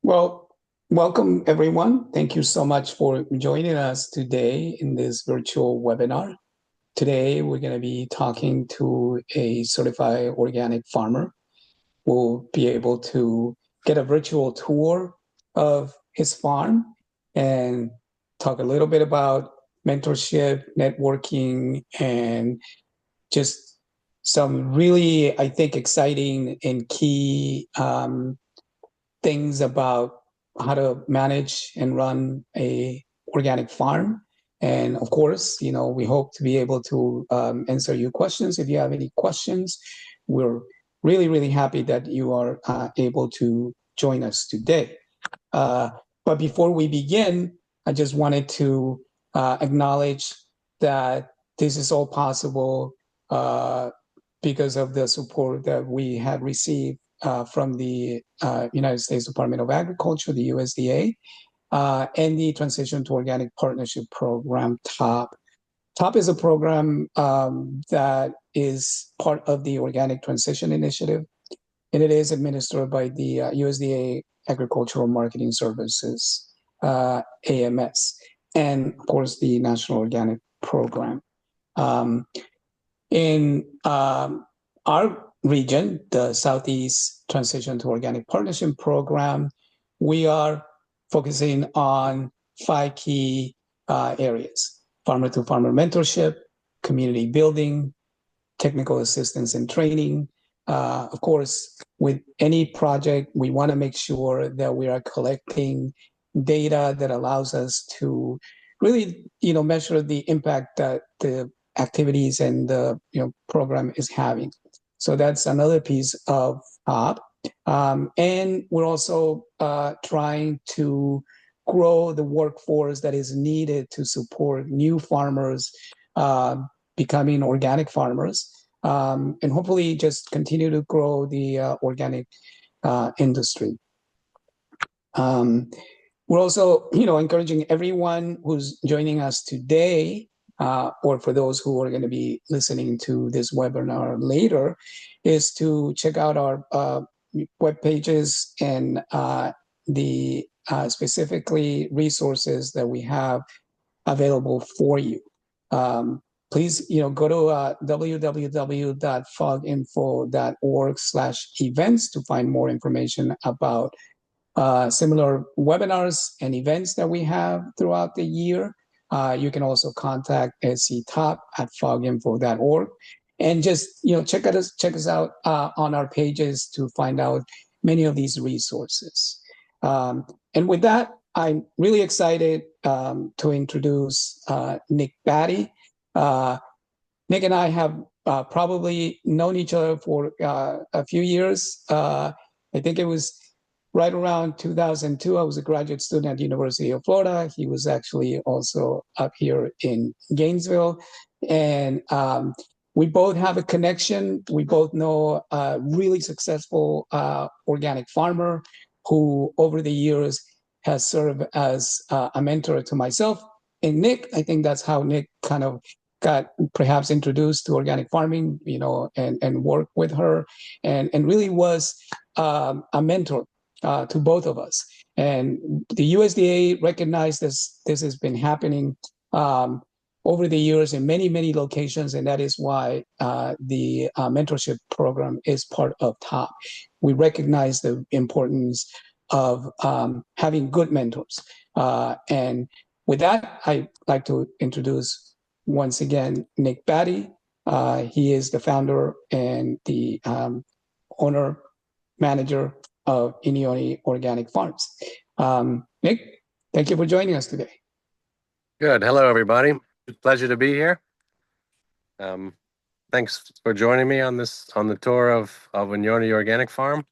Well, welcome everyone. Thank you so much for joining us today in this virtual webinar. Today, we're going to be talking to a certified organic farmer. We'll be able to get a virtual tour of his farm and talk a little bit about mentorship, networking, and just some really, I think, exciting and key things about how to manage and run a organic farm. And of course, we hope to be able to answer your questions. If you have any questions, we're really, really happy that you are able to join us today. But before we begin, I just wanted to acknowledge that this is all possible because of the support that we have received from the United States Department of Agriculture, the USDA, and the Transition to Organic Partnership Program, TOPP. TOPP is a program that is part of the Organic Transition Initiative, and it is administered by the USDA Agricultural Marketing Services, AMS, and of course the National Organic Program. In our region, the Southeast Transition to Organic Partnership Program, we are focusing on 5 key areas: farmer-to-farmer mentorship, community building, technical assistance and training. Of course, with any project, we want to make sure that we are collecting data that allows us to really, measure the impact that the activities and the program is having. So that's another piece of TOPP. And we're also trying to grow the workforce that is needed to support new farmers becoming organic farmers, and hopefully just continue to grow the organic industry. We're also, encouraging everyone who's joining us today, or for those who are going to be listening to this webinar later, is to check out our web pages and the specifically resources that we have available for you. Please, go to www.foginfo.org/events to find more information about similar webinars and events that we have throughout the year. You can also contact sctop@foginfo.org, and just check us out on our pages to find out many of these resources. And with that, I'm really excited to introduce Nick Batty. Nick and I have probably known each other for a few years. I think it was right around 2002. I was a graduate student at the University of Florida. He was actually also up here in Gainesville. And we both have a connection. We both know a really successful organic farmer who over the years has served as a mentor to myself and Nick. I think that's how Nick kind of got perhaps introduced to organic farming, and worked with her and really was a mentor to both of us. And the USDA recognized this has been happening over the years in many, many locations, and that is why the mentorship program is part of TOPP. We recognize the importance of having good mentors. And with that, I'd like to introduce once again Nick Batty. He is the founder and the owner, manager of Inyoni Organic Farms. Nick, thank you for joining us today. Good. Hello, everybody. Pleasure to be here. Thanks for joining me on the tour of Inyoni Organic Farm.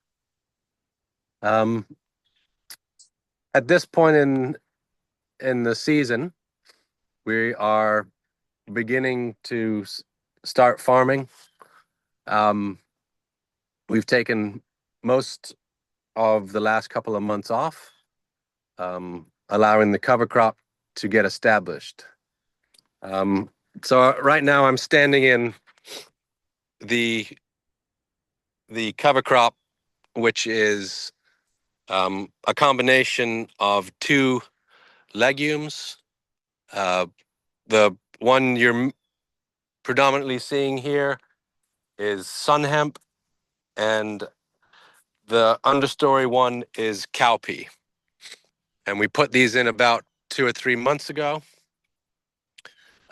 At this point in the season, we are beginning to start farming. We've taken most of the last couple of months off, allowing the cover crop to get established. So right now I'm standing in the cover crop, which is a combination of two legumes. The one you're predominantly seeing here is sun hemp, and the understory one is cowpea. And we put these in about 2 or 3 months ago,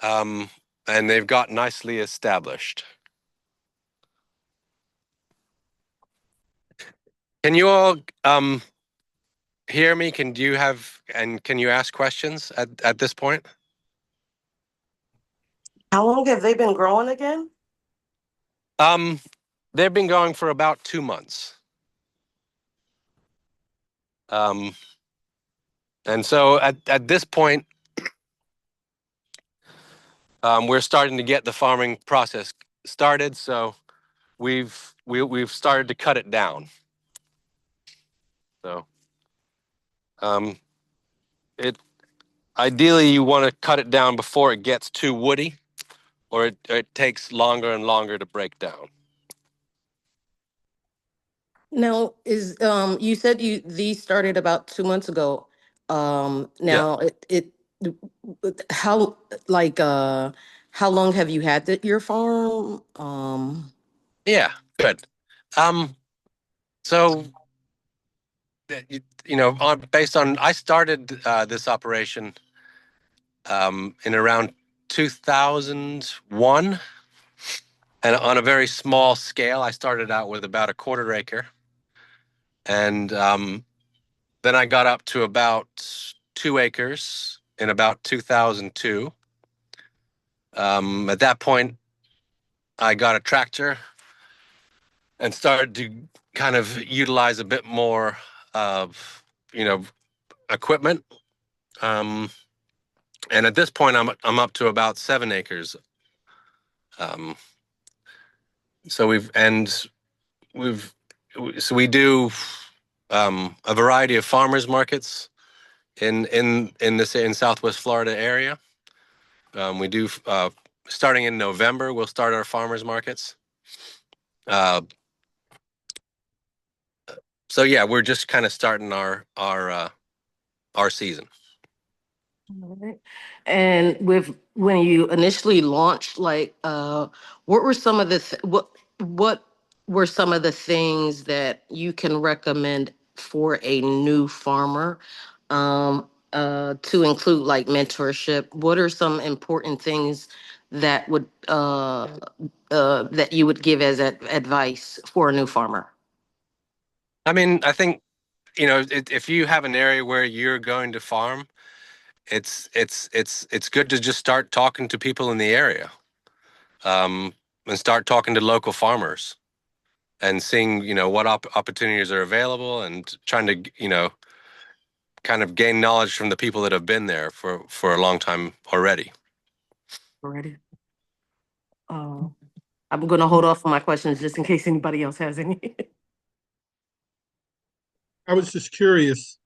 and they've got nicely established. Can you all hear me? Can you ask questions at this point? How long have they been growing again? They've been going for about 2 months. And so at this point, we're starting to get the farming process started. So we've started to cut it down. So it ideally you want to cut it down before it gets too woody, or it takes longer and longer to break down. Now, is you said these started about 2 months ago. Yeah. Now it how like how long have you had your farm? Yeah, good. So based on I started this operation in around 2001, and on a very small scale. I started out with about a quarter acre, and then I got up to about 2 acres in about 2002. At that point, I got a tractor and started to kind of utilize a bit more of equipment. And at this point, I'm up to about 7 acres. So we do a variety of farmers markets in Southwest Florida area. We do starting in November. We'll start our farmers markets. So yeah, we're just kind of starting our season. All right. And when you initially launched, what were some of what were some of the things that you can recommend for a new farmer, to include like mentorship? What are some important things that would that you would give as advice for a new farmer? I mean, I think if you have an area where you're going to farm, it's good to just start talking to people in the area, and start talking to local farmers and seeing what opportunities are available, and trying to kind of gain knowledge from the people that have been there for a long time already. Already. I'm going to hold off on my questions just in case anybody else has any. I was just curious,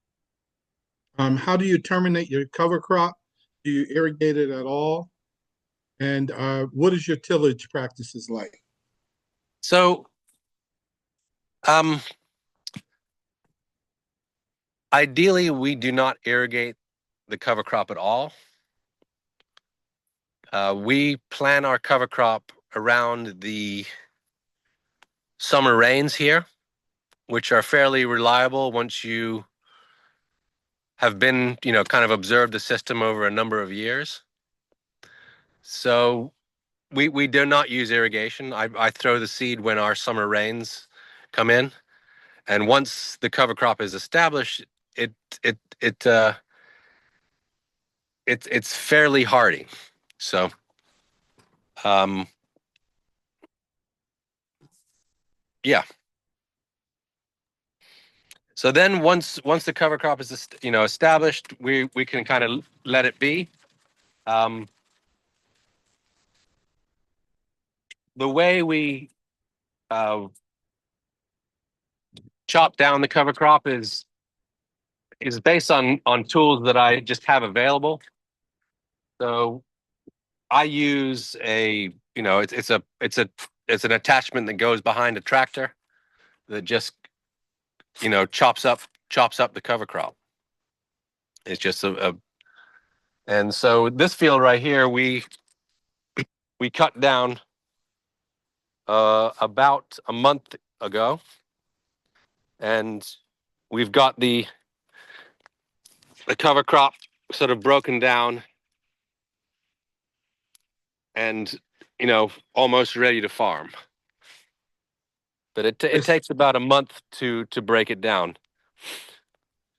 how do you terminate your cover crop? Do you irrigate it at all? And what is your tillage practices like? So, ideally, we do not irrigate the cover crop at all. We plan our cover crop around the summer rains here, which are fairly reliable once you have been, kind of observed the system over a number of years. So we do not use irrigation. I throw the seed when our summer rains come in, and once the cover crop is established, it it it it's fairly hardy. So yeah. So then once the cover crop is established, we can kind of let it be. The way we chop down the cover crop is based on tools that I just have available. So I use it's an attachment that goes behind a tractor that just chops up chops up the cover crop. It's just and so this field right here, we cut down about a month ago, and we've got the cover crop sort of broken down and almost ready to farm. But it takes about a month to break it down.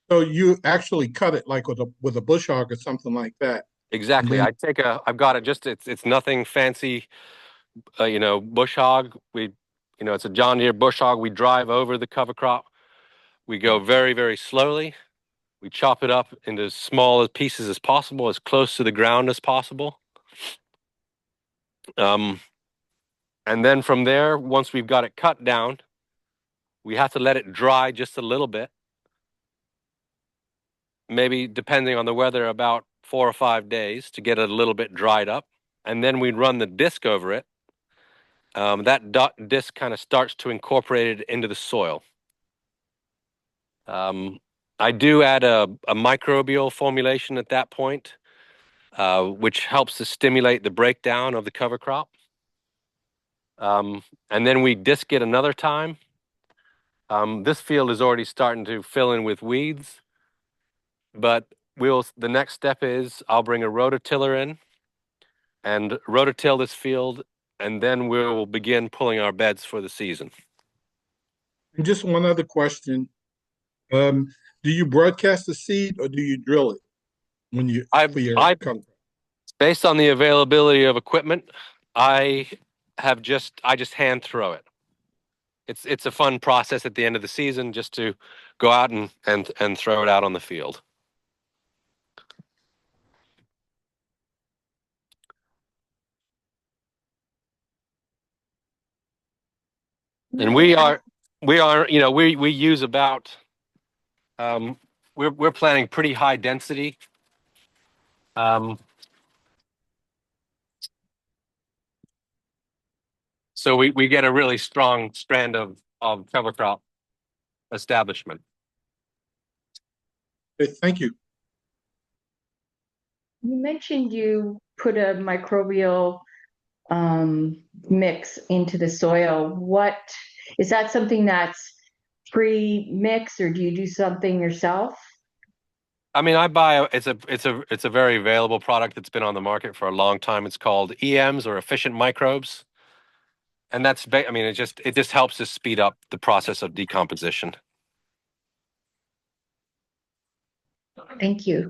So you actually cut it like with a bush hog or something like that. Exactly. Then, I've got it just it's nothing fancy, bush hog. It's a John Deere bush hog. We drive over the cover crop. We go very, very slowly. We chop it up into as small pieces as possible, as close to the ground as possible. And then from there, once we've got it cut down, we have to let it dry just a little bit. Maybe, depending on the weather, about 4 or 5 days to get it a little bit dried up. And then we'd run the disc over it. That disc kind of starts to incorporate it into the soil. I do add a microbial formulation at that point, which helps to stimulate the breakdown of the cover crop. And then we disc it another time. This field is already starting to fill in with weeds, but the next step is I'll bring a rototiller in and rototill this field, and then we'll begin pulling our beds for the season. and just one other question. Do you broadcast the seed or do you drill it when you for your cover crop? Based on the availability of equipment, I just hand throw it. It's a fun process at the end of the season just to go out and throw it out on the field. And we use about we're planning pretty high density. So we get a really strong strand of cover crop establishment. Okay, thank you. You mentioned you put a microbial mix into the soil. What is that something that's pre-mix, or do you do something yourself? I mean, it's a very available product that's been on the market for a long time. It's called EMs, or efficient microbes. And it just helps to speed up the process of decomposition. Thank you.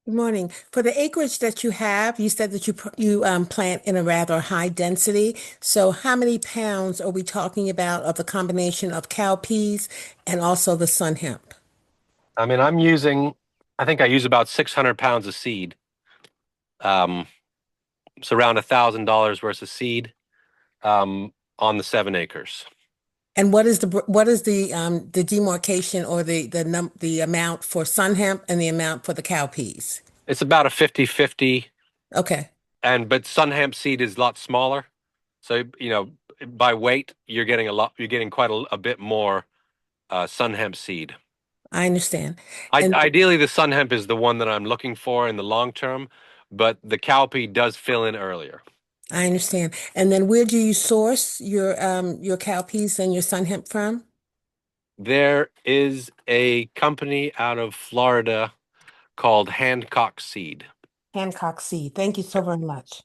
Good morning. For the acreage that you have, you said that you plant in a rather high density. So how many pounds are we talking about of the combination of cowpeas and also the sun hemp? I mean, I think I use about 600 pounds of seed. It's around $1,000 worth of seed on the 7 acres. And what is the demarcation or the amount for sun hemp and the amount for the cowpeas? It's about a 50-50. Okay. But sun hemp seed is a lot smaller. So, by weight, you're getting quite a bit more sun hemp seed. I understand. Ideally, the sun hemp is the one that I'm looking for in the long term, but the cowpea does fill in earlier. I understand. And then where do you source your cowpeas and your sun hemp from? There is a company out of Florida called Hancock Seed. Hancock Seed. Thank you so very much.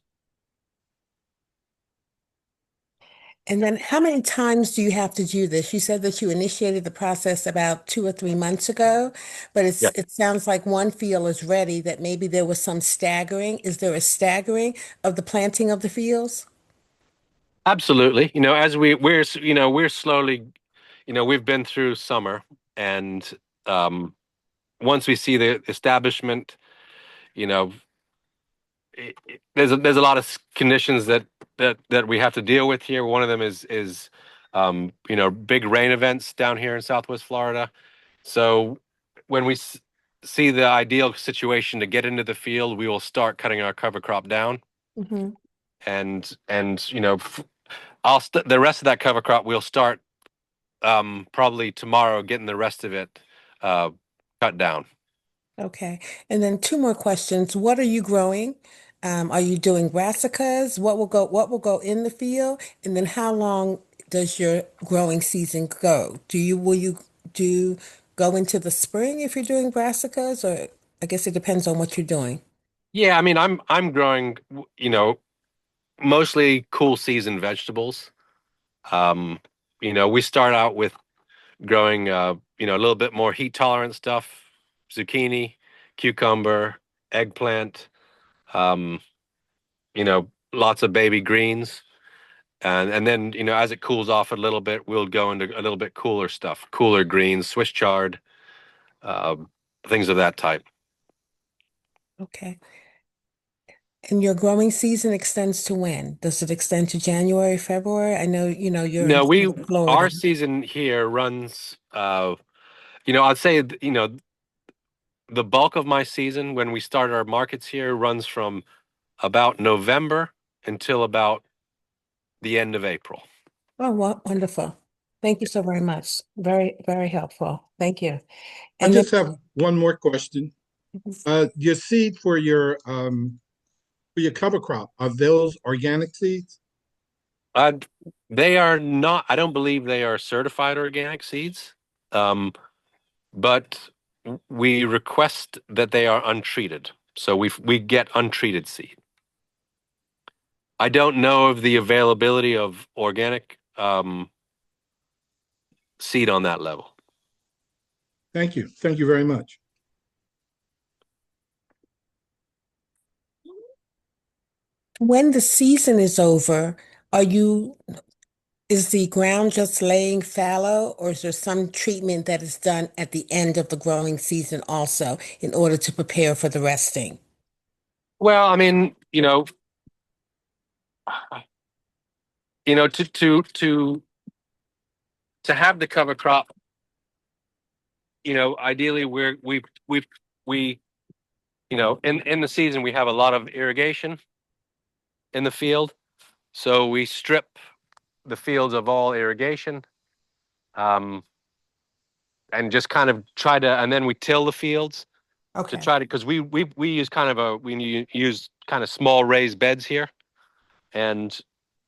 And then how many times do you have to do this? You said that you initiated the process about 2 or 3 months ago, but it sounds like one field is ready, that maybe there was some staggering. Is there a staggering of the planting of the fields? Absolutely. As we're slowly, we've been through summer, and once we see the establishment, there's a lot of conditions that we have to deal with here. One of them is big rain events down here in Southwest Florida. So when we see the ideal situation to get into the field, we will start cutting our cover crop down, Mhm. and you know, the rest of that cover crop we'll start probably tomorrow, getting the rest of it cut down. Okay. And then two more questions. What are you growing? Are you doing brassicas? What will go in the field? And then how long does your growing season go? Will you go into the spring if you're doing brassicas, or I guess it depends on what you're doing. Yeah, I mean, I'm growing, you know, mostly cool season vegetables. Um, you know, we start out with growing, you know, a little bit more heat tolerant stuff: zucchini, cucumber, eggplant. Um, you know, lots of baby greens, and then you know, as it cools off a little bit, we'll go into a little bit cooler stuff: cooler greens, Swiss chard, uh, things of that type. Okay. And your growing season extends to when? Does it extend to January, February? I know, you're in No, Florida. our season here runs. You know, I'd say you know, the bulk of my season when we start our markets here runs from about November until about the end of April. Oh, wonderful. Thank you so very much. Very, very helpful. Thank you. I And then, just have one more question. Your seed for your cover crop, are those organic seeds? Uh, they are not. I don't believe they are certified organic seeds, but we request that they are untreated. So we get untreated seed. I don't know of the availability of organic seed on that level. Thank you. Thank you very much. when the season is over, are you, is the ground just laying fallow, or is there some treatment that is done at the end of the growing season also in order to prepare for the resting? Well, I mean, to have the cover crop, ideally we in the season we have a lot of irrigation in the field, so we strip the fields of all irrigation, um, and just kind of try to, and then we till the fields to Okay. try to, because we use use kind of small raised beds here, and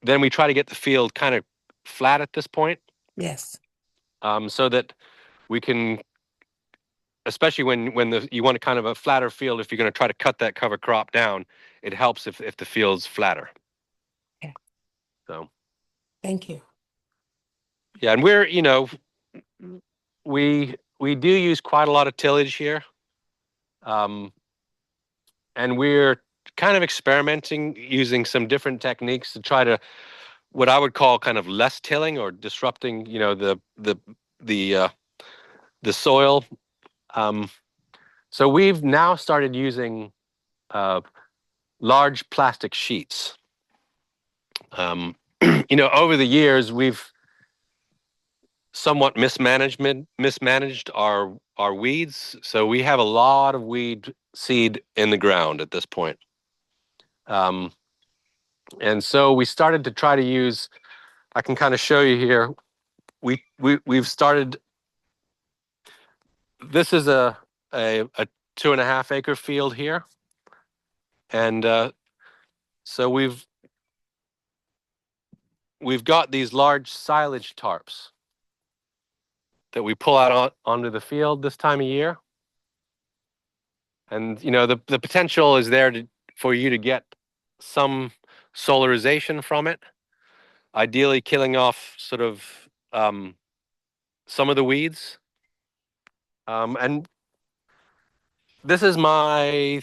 then we try to get the field kind of flat at this point, Yes. so that we can, especially when you want a kind of a flatter field, if you're going to try to cut that cover crop down, it helps if the field's flatter. Yeah. So Thank you. yeah, and we're we do use quite a lot of tillage here, um, and we're kind of experimenting using some different techniques to try to, what I would call, kind of less tilling or disrupting the the soil. Um, so we've now started using large plastic sheets. Over the years, we've somewhat mismanaged our weeds. So we have a lot of weed seed in the ground at this point. And so we started to try to use, I can kind of show you here. We've started, this is a 2.5 acre field here. And so we've got these large silage tarps that we pull out onto the field this time of year. And the potential is there for you to get some solarization from it, ideally killing off sort of some of the weeds. And this is my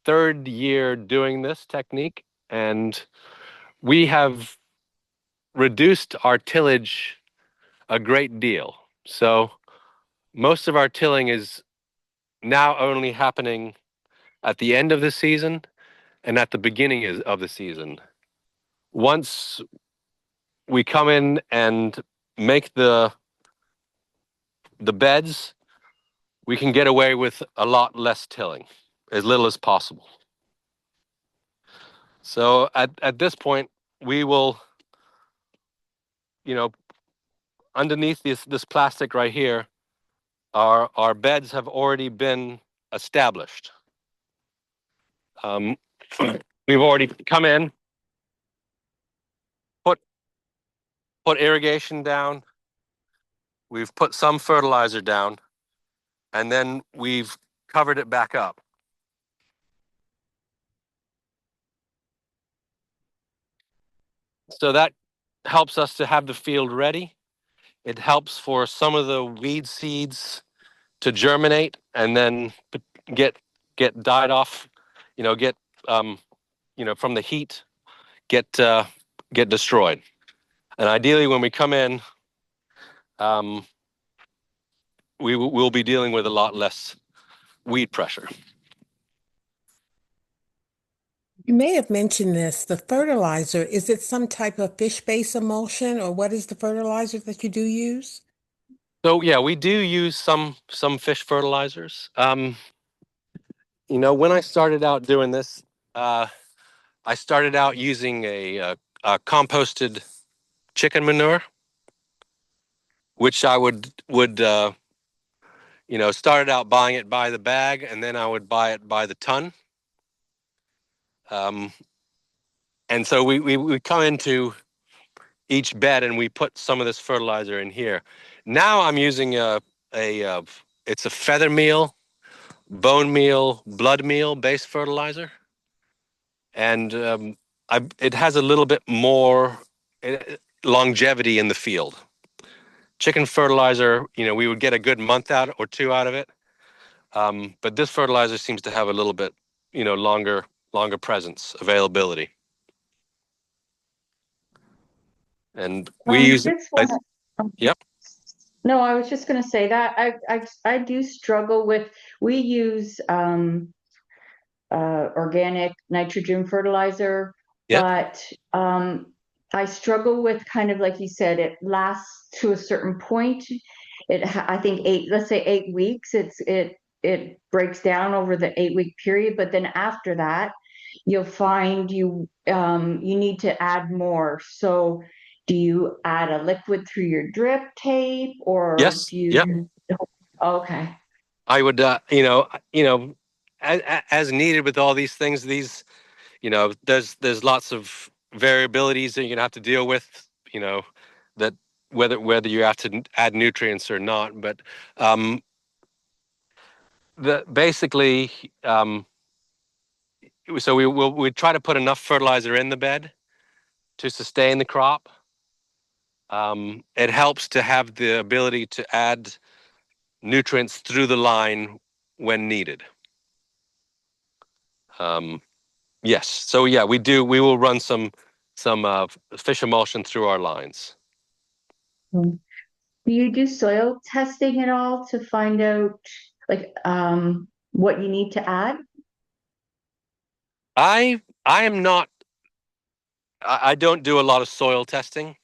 third year doing this technique, and we have reduced our tillage a great deal. So most of our tilling is now only happening at the end of the season and at the beginning of the season. Once we come in and make the beds, we can get away with a lot less tilling, as little as possible. So at this point, we will, underneath this plastic right here, our beds have already been established. We've already come in, put irrigation down, we've put some fertilizer down, and then we've covered it back up. So that helps us to have the field ready. It helps for some of the weed seeds to germinate and then get died off, get from the heat, get destroyed. And ideally, when we come in, we'll be dealing with a lot less weed pressure. You may have mentioned this, the fertilizer, is it some type of fish-based emulsion, or what is the fertilizer that you do use? So yeah, we do use some fish fertilizers. When I started out doing this, I started out using a composted chicken manure, which I would started out buying it by the bag, and then I would buy it by the ton. And so we come into each bed and we put some of this fertilizer in here. Now I'm using it's a feather meal, bone meal, blood meal based fertilizer, and it has a little bit more longevity in the field. Chicken fertilizer, we would get a good month out or two out of it, but this fertilizer seems to have a little bit, longer presence availability. And we use it. Yep. No, I was just going to say that I do struggle with. We use organic nitrogen fertilizer, Yep. but I struggle with kind of like you said, it lasts to a certain point. I think let's say 8 weeks. It breaks down over the 8 week period, but then after that, you'll find you need to add more. So do you add a liquid through your drip tape, or Yes. do you? Yep. Okay. I would, as needed with all these things. There's lots of variabilities that you're gonna have to deal with. That whether you have to add nutrients or not, but basically, so we try to put enough fertilizer in the bed to sustain the crop. It helps to have the ability to add nutrients through the line when needed. Yes. So yeah, we will run some fish emulsion through our lines. Do you do soil testing at all to find out like what you need to add? I am not. I don't do a lot of soil testing.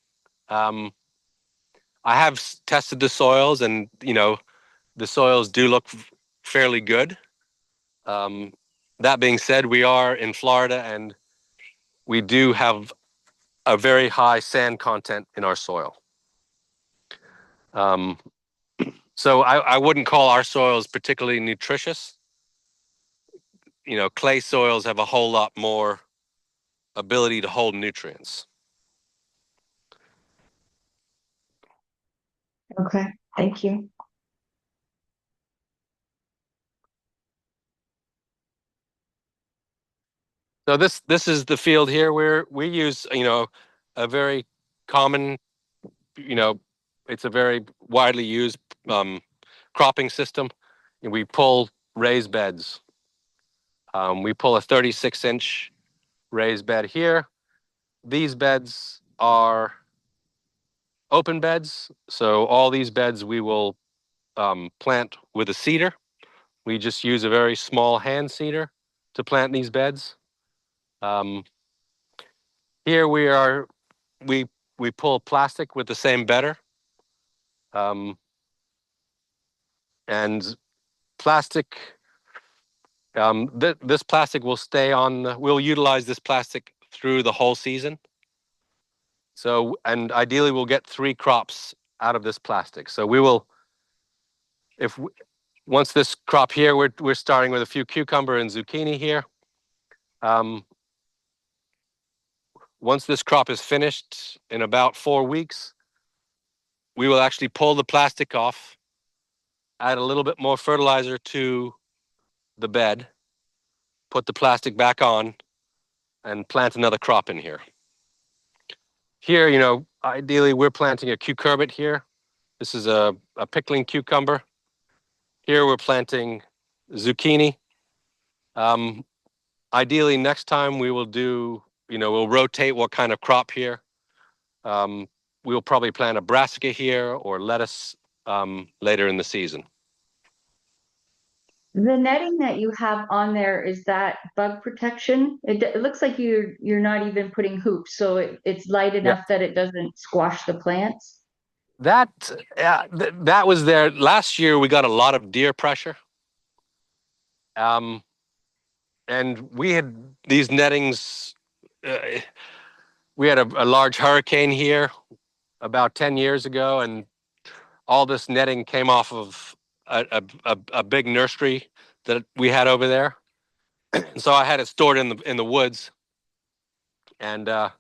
I have tested the soils, and the soils do look fairly good. That being said, we are in Florida, and we do have a very high sand content in our soil. So I wouldn't call our soils particularly nutritious. Clay soils have a whole lot more ability to hold nutrients. Okay, thank you. So this is the field here where we use a very common, it's a very widely used cropping system. We pull raised beds. We pull a 36-inch raised bed here. These beds are open beds, so all these beds we will plant with a seeder. We just use a very small hand seeder to plant these beds. Here we pull plastic with the same bedder, and plastic. This plastic will stay on. We'll utilize this plastic through the whole season. So, and ideally, we'll get 3 crops out of this plastic. So we will, once this crop here, we're starting with a few cucumber and zucchini here. Once this crop is finished in about 4 weeks, we will actually pull the plastic off, add a little bit more fertilizer to the bed, put the plastic back on, and plant another crop in here. Here, ideally we're planting a cucurbit here. This is a pickling cucumber. Here we're planting zucchini. Ideally next time we will do, we'll rotate what kind of crop here. We'll probably plant a brassica here or lettuce later in the season. The netting that you have on there, is that bug protection? It looks like you're not even putting hoops, so it's light enough that it doesn't squash the plants. That was there last year. We got a lot of deer pressure, and we had these nettings. We had a large hurricane here about 10 years ago, and all this netting came off of a big nursery that we had over there. So I had it stored in the woods, and I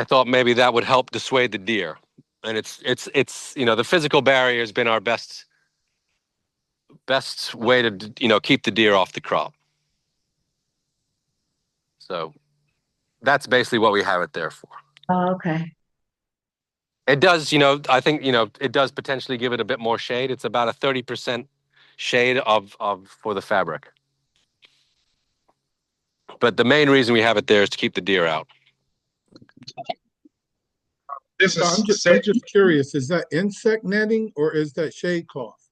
thought maybe that would help dissuade the deer. And it's the physical barrier has been our best way to keep the deer off the crop. So that's basically what we have it there for. Oh, okay. It does, I think, it does potentially give it a bit more shade. It's about a 30% shade for the fabric. But the main reason we have it there is to keep the deer out. I'm just curious, is that insect netting or is that shade cloth?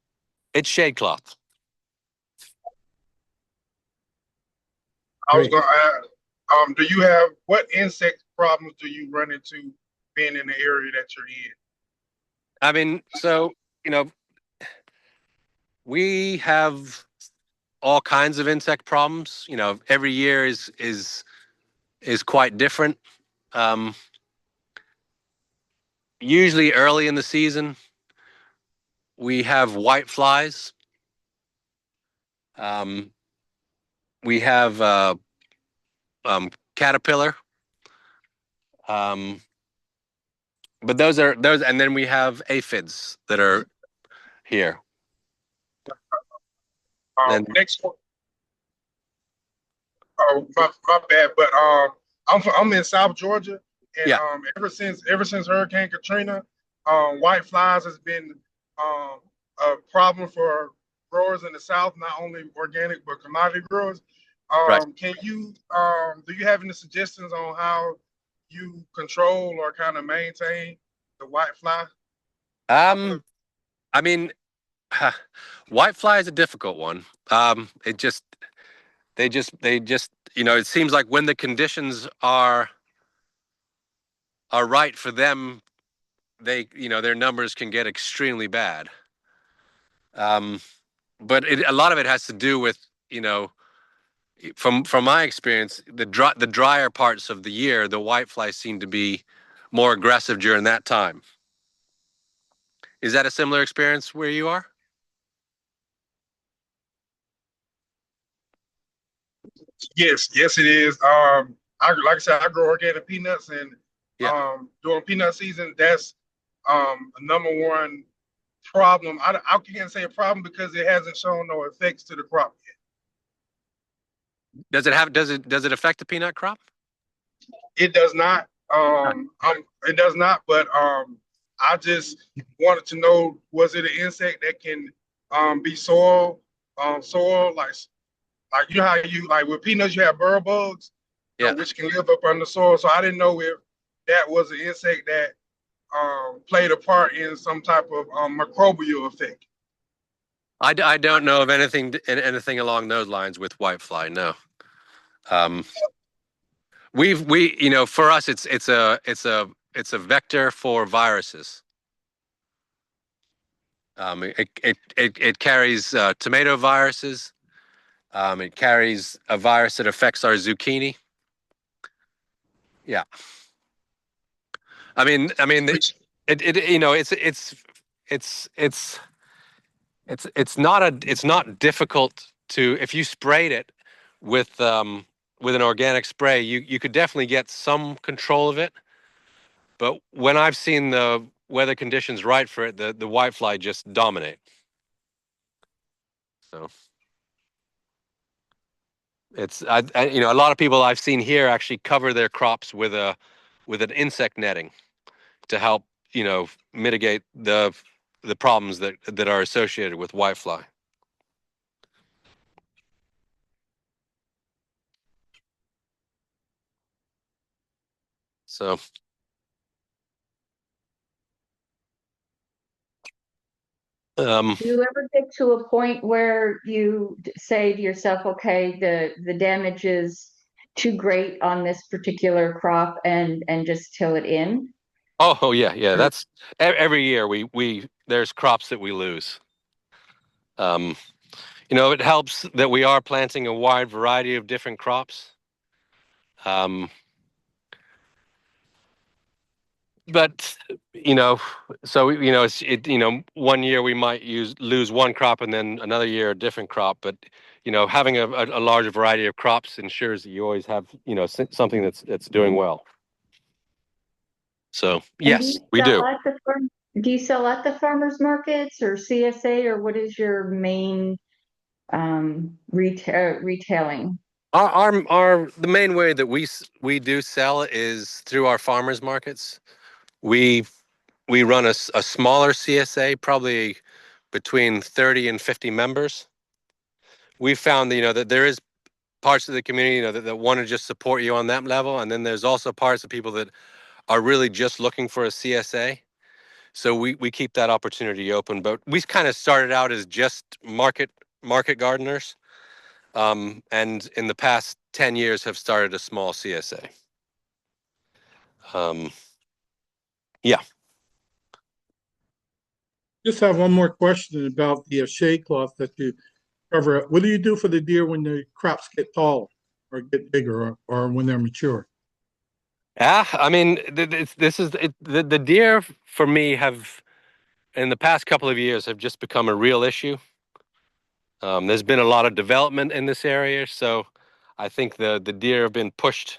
It's shade cloth. I was going to ask, what insect problems do you run into being in the area that you're in? I mean, so, we have all kinds of insect problems. Every year is quite different. Usually early in the season, we have white flies. We have caterpillar. But those, and then we have aphids that are here. Next one. Oh, my bad. But I'm in South Georgia, and ever since Hurricane Katrina, white flies has been a problem for growers in the South, not only organic but commodity growers. Can you do you have any suggestions on how you control or kind of maintain the white fly? I mean, white fly is a difficult one. They just, it seems like when the conditions are right for them, their numbers can get extremely bad. But a lot of it has to do with, from my experience, the drier parts of the year, the whiteflies seem to be more aggressive during that time. Is that a similar experience where you are? Yes, it is. Like I said, I grow organic peanuts, and during peanut season, that's a number one problem. I can't say a problem because it hasn't shown no effects to the crop yet. Does it affect the peanut crop? It does not. It does not. But I just wanted to know: was it an insect that can be soil like you know how you like with peanuts you have burrow bugs, which can live up under soil. So I didn't know if that was an insect that played a part in some type of microbial effect. I don't know of anything along those lines with whitefly. No. For us it's a vector for viruses. It carries tomato viruses. It carries a virus that affects our zucchini. Yeah. I mean, you know, it's not difficult to, if you sprayed it with an organic spray, you could definitely get some control of it. But when I've seen the weather conditions right for it, the whitefly just dominate. So it's you know, a lot of people I've seen here actually cover their crops with an insect netting to help, you know, mitigate the problems that are associated with whitefly. So Do you ever get to a point where you say to yourself, okay, the damage is too great on this particular crop and just till it in? oh yeah, that's every year we there's crops that we lose. You know, it helps that we are planting a wide variety of different crops. But you know, so you know, you know, one year we might lose one crop and then another year a different crop. But you know, having a larger variety of crops ensures that you always have, you know, something that's doing well. So And yes, we do. do you sell at the farmers markets or CSA, or what is your main retailing? The main way that we do sell is through our farmers markets. We run a smaller CSA, probably between 30 and 50 members. We found that, you know, that there is parts of the community, you know, that want to just support you on that level, and then there's also parts of people that are really just looking for a CSA. So we keep that opportunity open. But we kind of started out as just market gardeners, and in the past 10 years have started a small CSA. Yeah. Just have one more question about the shade cloth that you cover. What do you do for the deer when the crops get tall or get bigger or when they're mature? Yeah, I mean, this is the deer for me have in the past couple of years have just become a real issue. There's been a lot of development in this area, so I think the deer have been pushed,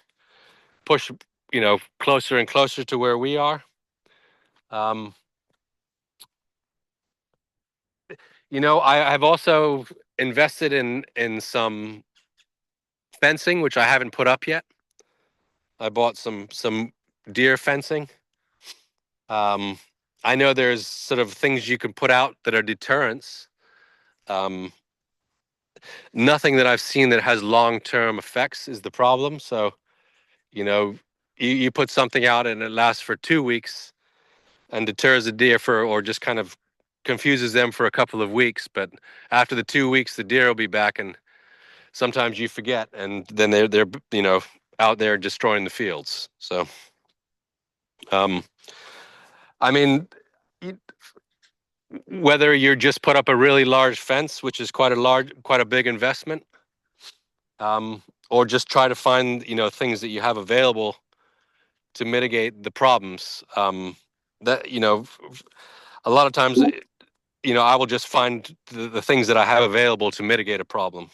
you know, closer and closer to where we are. You know, I've also invested in some fencing, which I haven't put up yet. I bought some deer fencing. I know there's sort of things you can put out that are deterrents. Nothing that I've seen that has long-term effects is the problem. So, you know, you put something out and it lasts for 2 weeks and deters a deer or just kind of confuses them for a couple of weeks. But after the 2 weeks, the deer will be back, and sometimes you forget, and then they're you know, out there destroying the fields. So, I mean, whether you're just put up a really large fence, which is quite a big investment, or just try to find, you know, things that you have available to mitigate the problems. That, you know, a lot of times, you know, I will just find the things that I have available to mitigate a problem.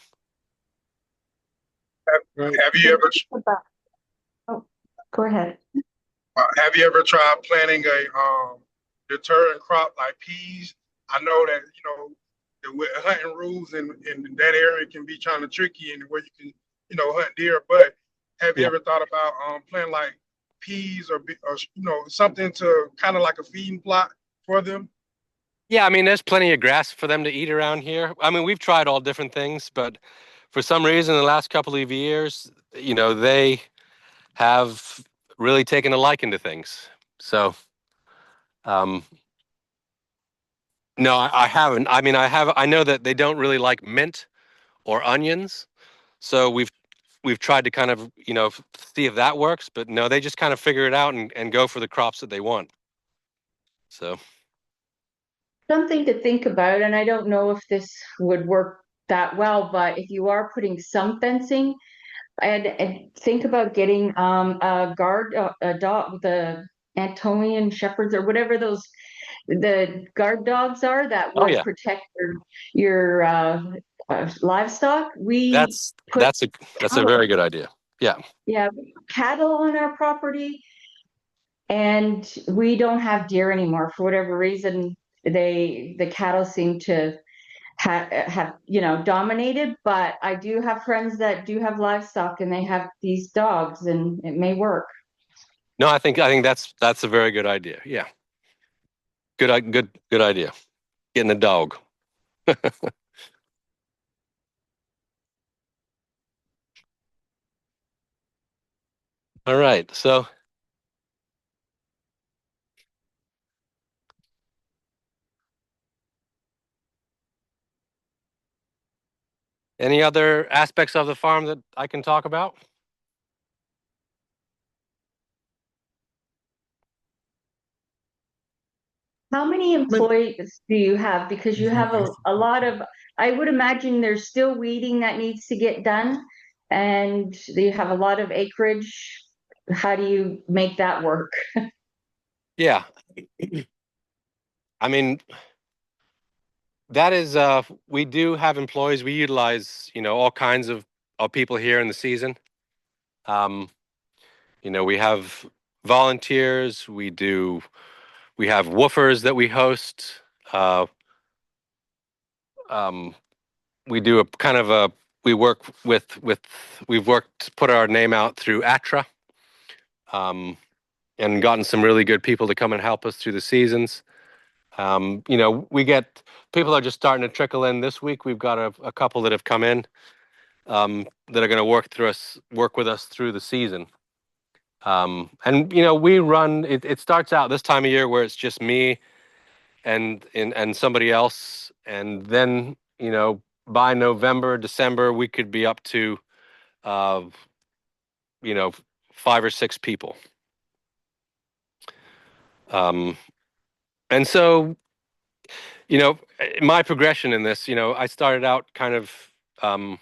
Have you ever Oh, go ahead. have you ever tried planting a deterrent crop like peas? I know that, you know, with hunting rules in that area can be kind of tricky and where you can, you know, hunt deer. But have you Yeah. ever thought about planting like peas or you know, something to kind of like a feeding plot for them? Yeah, I mean, there's plenty of grass for them to eat around here. I mean, we've tried all different things, but for some reason, the last couple of years, you know, they have really taken a liking to things. So, um, no, I haven't. I mean, I know that they don't really like mint or onions, so we've tried to kind of, you know, see if that works. But no, they just kind of figure it out and go for the crops that they want. So. Something to think about, and I don't know if this would work that well, but if you are putting some fencing, and think about getting a guard, a dog, the Antonian shepherds or whatever those the guard dogs are that Oh will yeah, protect your livestock. We that's put that's a cattle, very good idea. Yeah. yeah, cattle on our property, and we don't have deer anymore for whatever reason. The cattle seem to have dominated, but I do have friends that do have livestock and they have these dogs, and it may work. No, I think that's a very good idea. Yeah. Good idea. Getting a dog. All right. So any other aspects of the farm that I can talk about? How many employees do you have? Because you have a lot of, I would imagine there's still weeding that needs to get done, and you have a lot of acreage. How do you make that work? Yeah. I mean, that is we do have employees. We utilize, all kinds of people here in the season. Um, we have volunteers, we have woofers that we host. Um, we do a kind of a we work with we've worked put our name out through ATRA, and gotten some really good people to come and help us through the seasons. We get people are just starting to trickle in this week. We've got a couple that have come in, that are going to work with us through the season. And we run. It starts out this time of year where it's just me and somebody else, and then by November, December, we could be up to uh, 5 or 6 people. And so my progression in this, I started out kind of, I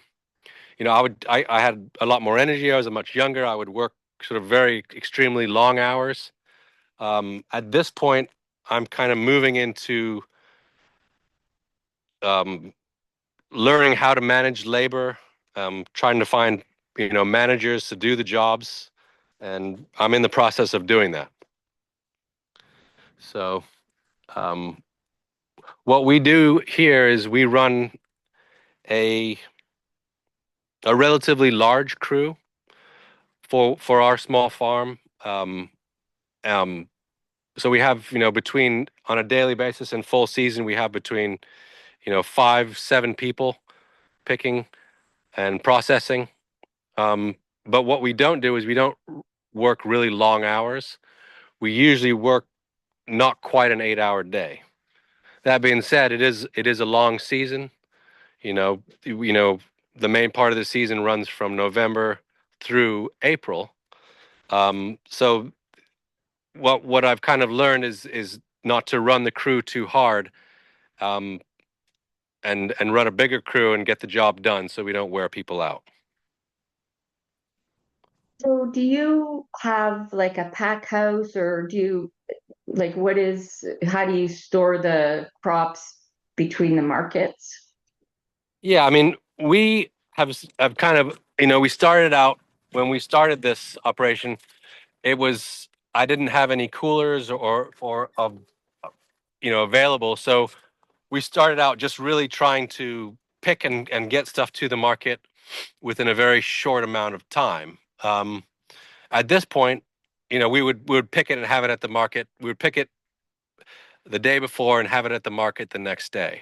had a lot more energy. I was much younger. I would work sort of very extremely long hours. At this point, I'm kind of moving into um, learning how to manage labor, trying to find managers to do the jobs, and I'm in the process of doing that. So what we do here is we run a relatively large crew for our small farm. Um, so we have between on a daily basis and full season we have between 5-7 people picking and processing. But what we don't do is we don't work really long hours. We usually work not quite an 8-hour day. That being said, it is a long season. The main part of the season runs from November through April. So what I've kind of learned is not to run the crew too hard, um, and run a bigger crew and get the job done so we don't wear people out. So do you have like a pack house, or do you like how do you store the crops between the markets? Yeah, I mean, we have kind of, we started out when we started this operation, it was I didn't have any coolers or available, so we started out just really trying to pick and get stuff to the market within a very short amount of time. At this point, we would pick it and have it at the market. We would pick it the day before and have it at the market the next day.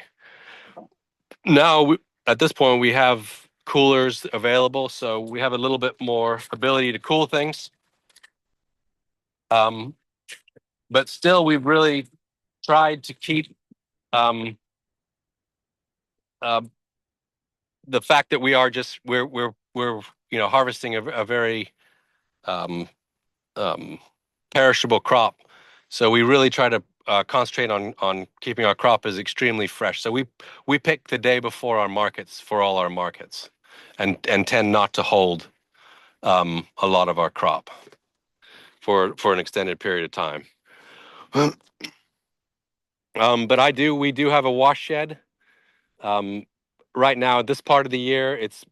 Now, at this point, we have coolers available, so we have a little bit more ability to cool things. But still, we've really tried to keep um, uh, the fact that we're harvesting a very um, um, perishable crop. So we really try to concentrate on keeping our crop is extremely fresh. So we pick the day before our markets for all our markets, and tend not to hold a lot of our crop for an extended period of time. But we do have a wash shed. Right now, at this part of the year, it's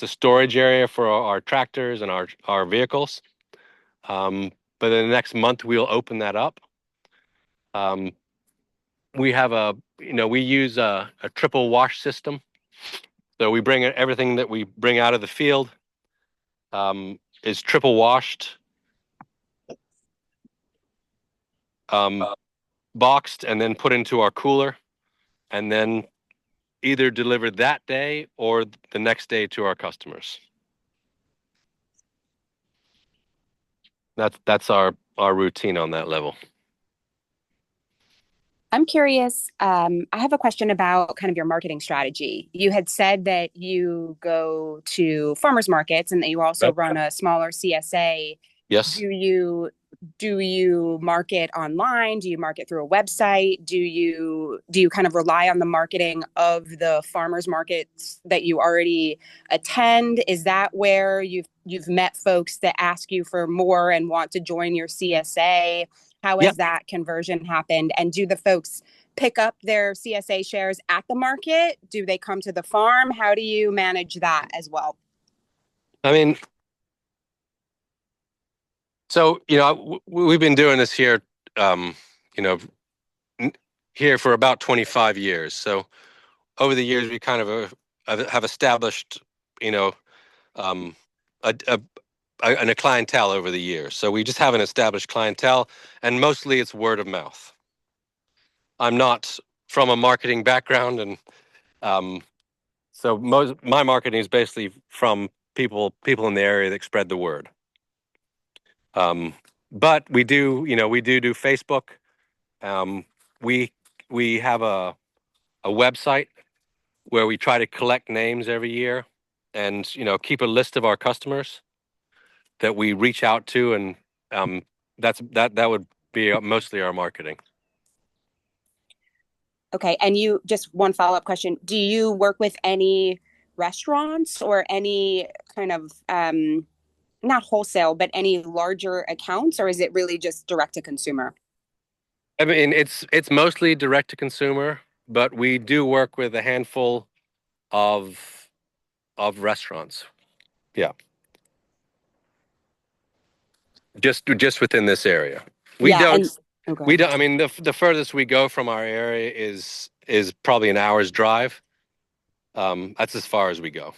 a storage area for our tractors and our vehicles. But in the next month, we'll open that up. We have we use a triple wash system. So we bring everything that we bring out of the field is triple washed, boxed, and then put into our cooler, and then either delivered that day or the next day to our customers. That's our routine on that level. I'm curious. I have a question about kind of your marketing strategy. You had said that you go to farmers markets and that you also run a smaller CSA. Yes. Do you market online? Do you market through a website? Do you kind of rely on the marketing of the farmers markets that you already attend? Is that where you've met folks that ask you for more and want to join your CSA? How has that conversion happened? And do the folks pick up their CSA shares at the market? Do they come to the farm? How do you manage that as well? I mean, so, we've been doing this here, here for about 25 years. So over the years, we kind of have established, a clientele over the years. So we just have an established clientele, and mostly it's word of mouth. I'm not from a marketing background, and so my marketing is basically from people in the area that spread the word. But we do Facebook. We have a website where we try to collect names every year, and keep a list of our customers that we reach out to, and that would be mostly our marketing. Okay, and just one follow-up question: do you work with any restaurants or any kind of not wholesale, but any larger accounts, or is it really just direct to consumer? I mean, it's mostly direct to consumer, but we do work with a handful of restaurants. Yeah. Just within this area. We don't. I mean, the furthest we go from our area is probably an hour's drive. That's as far as we go.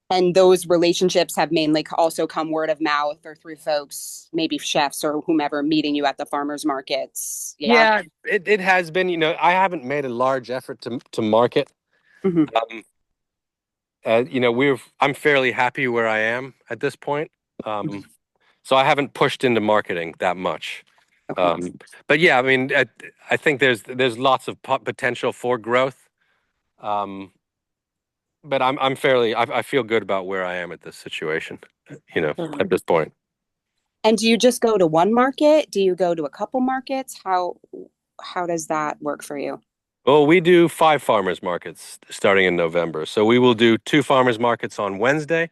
And those relationships have mainly also come word of mouth or through folks, maybe chefs or whomever, meeting you at the farmers markets. Yeah, it has been. I haven't made a large effort to market. Mm-hmm. I'm fairly happy where I am at this point. So I haven't pushed into marketing that much. Okay. But yeah, I mean, I think there's lots of potential for growth. But I feel good about where I am at this situation, at this point. And do you just go to one market? Do you go to a couple markets? How does that work for you? Well, we do 5 farmers markets starting in November. So we will do 2 farmers markets on Wednesday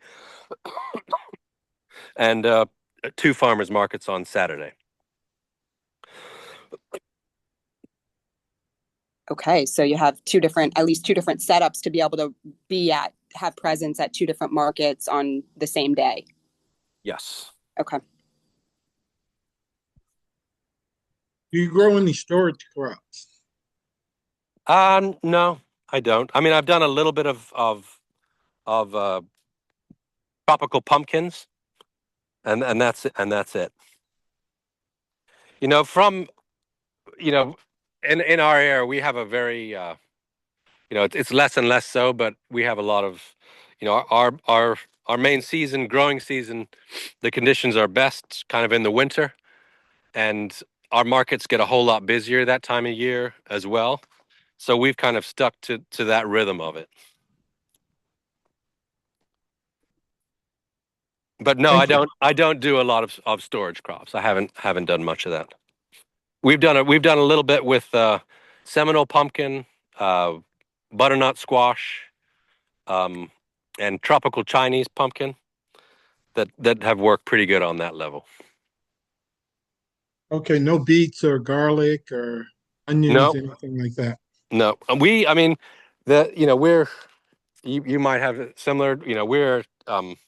and 2 farmers markets on Saturday. Okay, so you have at least two different setups to be able to have presence at 2 different markets on the same day. Yes. Okay. Do you grow any storage crops? No, I don't. I mean, I've done a little bit of tropical pumpkins, and that's it. In our area, we have a very it's less and less so, but we have a lot of our main season, growing season, the conditions are best kind of in the winter, and our markets get a whole lot busier that time of year as well. So we've kind of stuck to that rhythm of it. But no, I don't do a lot of storage crops. I haven't done much of that. We've done a little bit with Seminole pumpkin, butternut squash, and tropical Chinese pumpkin that have worked pretty good on that level. Okay, no beets or garlic or onions, No, anything like that. no. I mean, you might have it similar. We're kind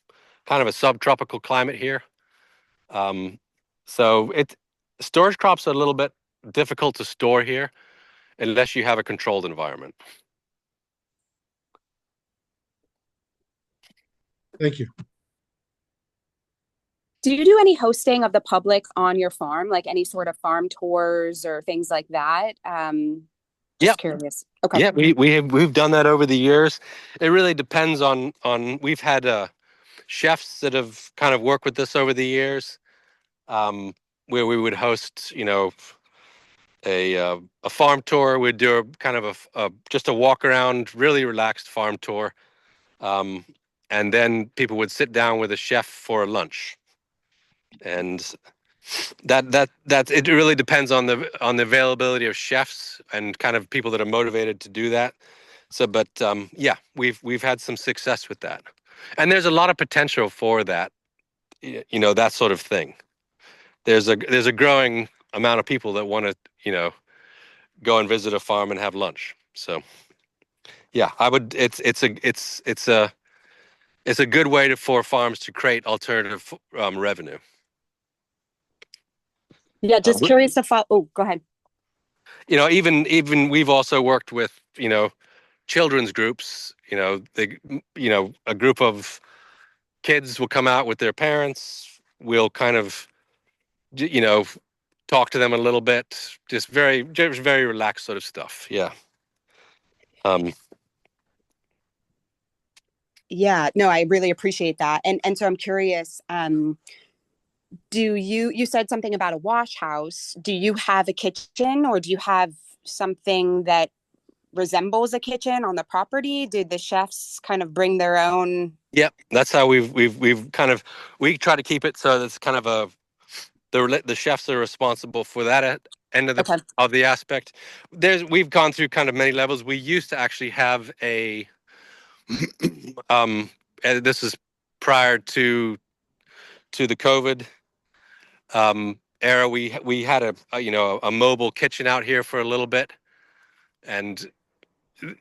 of a subtropical climate here. So storage crops are a little bit difficult to store here unless you have a controlled environment. Thank you. Do you do any hosting of the public on your farm, like any sort of farm tours or things like that? Just curious. Okay. Yeah, we've done that over the years. It really depends on we've had chefs that have kind of worked with us over the years, where we would host, a farm tour. We'd do a kind of just a walk around, really relaxed farm tour, and then people would sit down with a chef for a lunch, and that it really depends on the availability of chefs and kind of people that are motivated to do that. So, but yeah, we've had some success with that, and there's a lot of potential for that, that sort of thing. There's a growing amount of people that want to, go and visit a farm and have lunch. So, yeah, I would. It's a good way for farms to create alternative revenue. Yeah, just curious to follow. Oh, go ahead. Even we've also worked with children's groups. A group of kids will come out with their parents. We'll kind of talk to them a little bit. Just very relaxed sort of stuff. Yeah. Yeah, no, I really appreciate that. And so I'm curious, you said something about a wash house. Do you have a kitchen, or do you have something that resembles a kitchen on the property? Did the chefs kind of bring their own? Yep, that's how we've kind of, we try to keep it so that's kind of the chefs are responsible for that end of the aspect. We've gone through kind of many levels. We used to actually have a and this is prior to the COVID era. We had a mobile kitchen out here for a little bit, and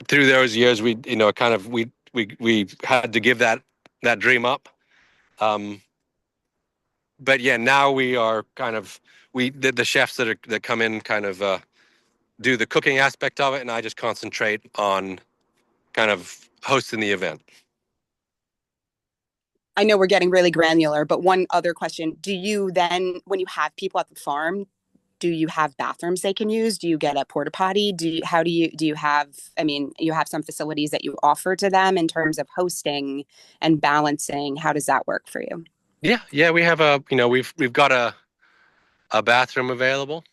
through those years we had to give that dream up. But yeah, now we are kind of the chefs that come in kind of do the cooking aspect of it, and I just concentrate on kind of hosting the event. I know we're getting really granular, but one other question: do you then, when you have people at the farm, do you have bathrooms they can use? Do you get a porta potty? Do you have, you have some facilities that you offer to them in terms of hosting and balancing. How does that work for you? Yeah, we have we've got a bathroom available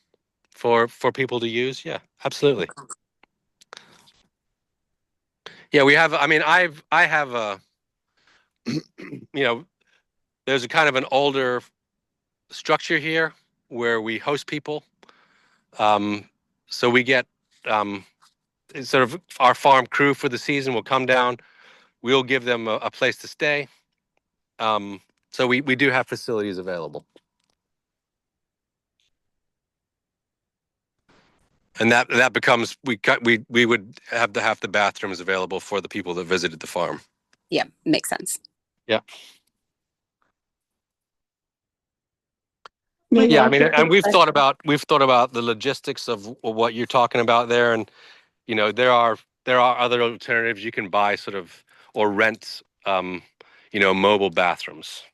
for people to use. Yeah, absolutely. Yeah, we have, I have a, there's a kind of an older structure here where we host people. So we get sort of our farm crew for the season will come down. We'll give them a place to stay. So we do have facilities available. And that becomes, we would have to have the bathrooms available for the people that visited the farm. Yeah, makes sense. Yeah. Maybe Yeah, and we've thought about the logistics of what you're talking about there, and there are other alternatives. You can buy sort of or rent mobile bathrooms.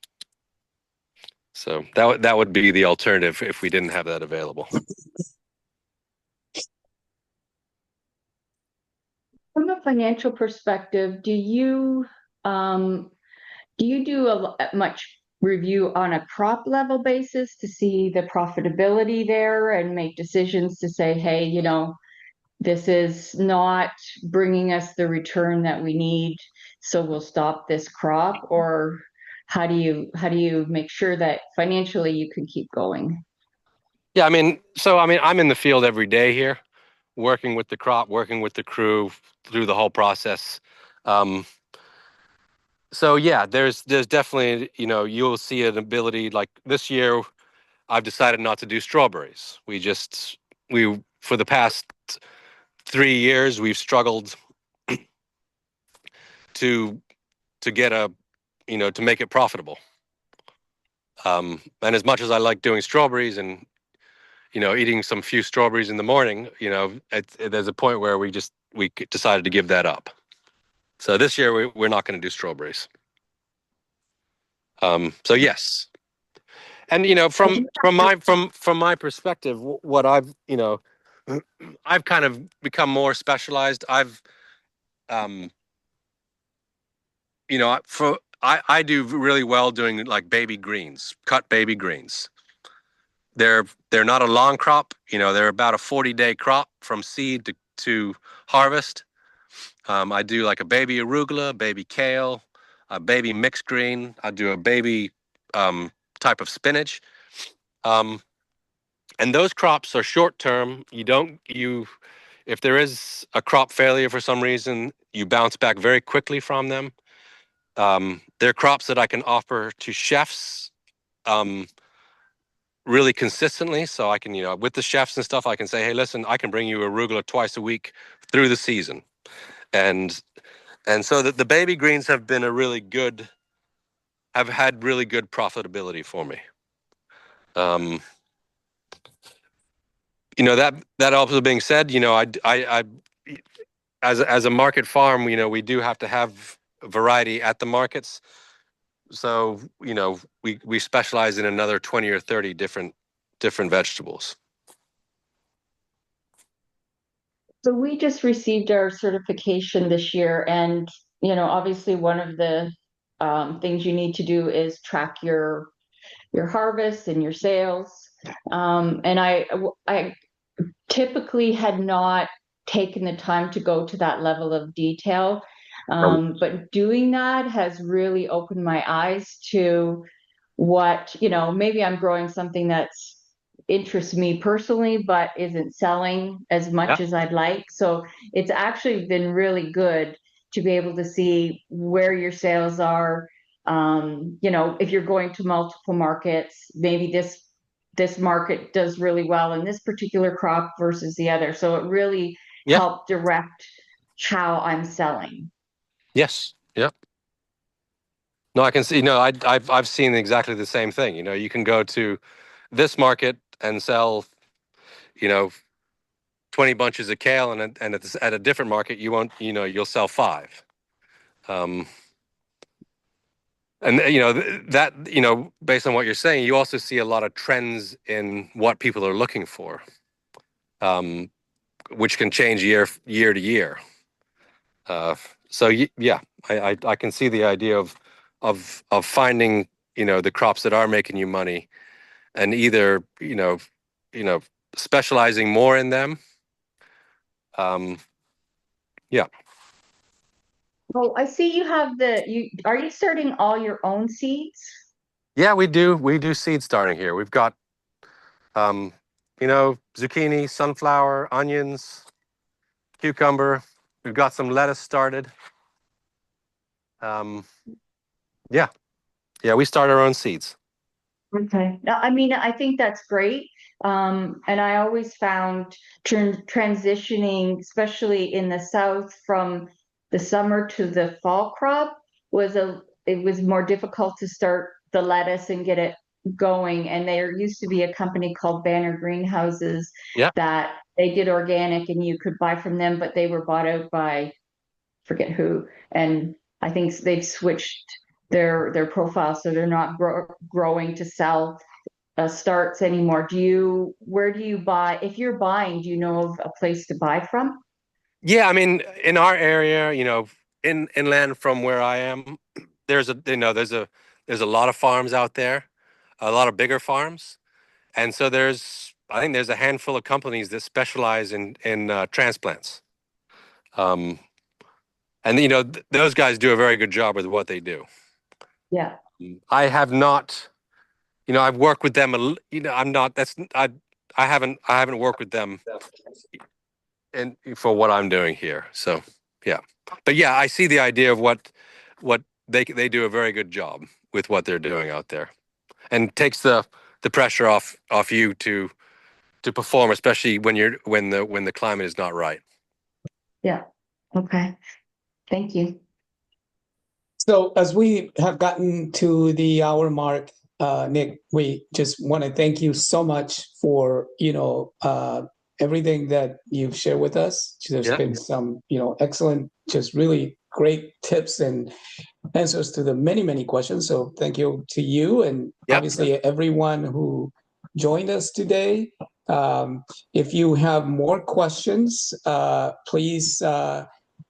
So that would be the alternative if we didn't have that available. From a financial perspective, do you do much review on a crop level basis to see the profitability there and make decisions to say, hey, this is not bringing us the return that we need, so we'll stop this crop? Or how do you make sure that financially you can keep going? Yeah, I mean, I'm in the field every day here, working with the crop, working with the crew through the whole process. So yeah, there's definitely, you'll see an ability like this year. I've decided not to do strawberries. We for the past 3 years we've struggled to get to make it profitable. And as much as I like doing strawberries and eating some few strawberries in the morning, there's a point where we decided to give that up. So this year we're not going to do strawberries. So yes, and from my perspective, what I've kind of become more specialized. I do really well doing like baby greens, cut baby greens. They're not a long crop. They're about a 40-day crop from seed to harvest. I do like a baby arugula, baby kale, a baby mixed green. I do a baby type of spinach. And those crops are short term. If there is a crop failure for some reason, you bounce back very quickly from them. They're crops that I can offer to chefs really consistently. So I can, with the chefs and stuff, I can say, hey, listen, I can bring you arugula twice a week through the season. And so the baby greens have had really good profitability for me. That also being said, I as a market farm, we do have to have variety at the markets. So, we specialize in another 20 or 30 different vegetables. So we just received our certification this year, and obviously one of the things you need to do is track your harvest and your sales. And I typically had not taken the time to go to that level of detail, but doing that has really opened my eyes to what maybe I'm growing something that's interests me personally, but isn't selling as much as I'd like. So it's actually been really good to be able to see where your sales are. If you're going to multiple markets, maybe this market does really well in this particular crop versus the other. So it really helped direct how I'm selling. Yes. Yep. No, I can see. No, I've seen exactly the same thing. You can go to this market and sell, 20 bunches of kale, and at a different market, you won't. You'll sell 5. And that based on what you're saying, you also see a lot of trends in what people are looking for, which can change year to year. So yeah, I can see the idea of finding the crops that are making you money, and either specializing more in them. Yeah. Well, I see you have are you starting all your own seeds? Yeah, we do. We do seed starting here. We've got, zucchini, sunflower, onions, cucumber. We've got some lettuce started. Yeah, we start our own seeds. Okay. I mean, I think that's great. And I always found transitioning, especially in the South, from the summer to the fall crop it was more difficult to start the lettuce and get it going. And there used to be a company called Banner Greenhouses that they did organic and you could buy from them, but they were bought out by forget who. And I think they've switched their profile, so they're not growing to sell starts anymore. Where do you buy? If you're buying, do you know of a place to buy from? Yeah, I mean, in our area, inland from where I am, there's a lot of farms out there, a lot of bigger farms, and so I think there's a handful of companies that specialize in transplants. And those guys do a very good job with what they do. I have not, I've worked with them. I'm not. I haven't worked with them and for what I'm doing here. So yeah, but yeah, I see the idea of what they do a very good job with what they're doing out there, and takes the pressure off you to perform, especially when the climate is not right. Yeah. Okay. Thank you. So as we have gotten to the hour mark, Nick, we just want to thank you so much for, everything that you've shared with us. There's been some, excellent, just really great tips and answers to the many, many questions. So thank you to you and obviously everyone who joined us today. If you have more questions, please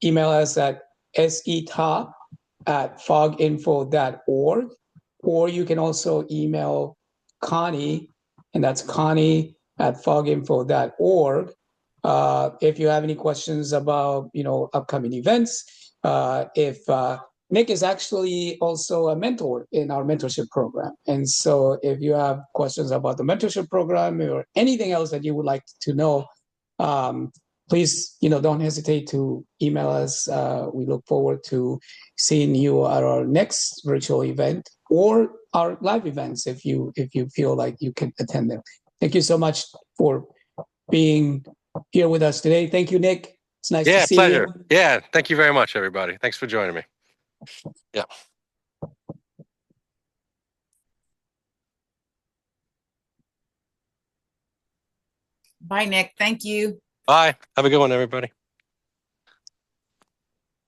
email us at setop@foginfo.org, or you can also email Connie, and that's Connie@foginfo.org. If you have any questions about, upcoming events, if Nick is actually also a mentor in our mentorship program. And so if you have questions about the mentorship program or anything else that you would like to know, please, don't hesitate to email us. We look forward to seeing you at our next virtual event or our live events if you feel like you can attend them. Thank you so much for being here with us today. Thank you, Nick. It's nice to see pleasure. you. Yeah, thank you very much, everybody. Thanks for joining me. Yeah. Bye, Nick. Thank you. Bye. Have a good one, everybody.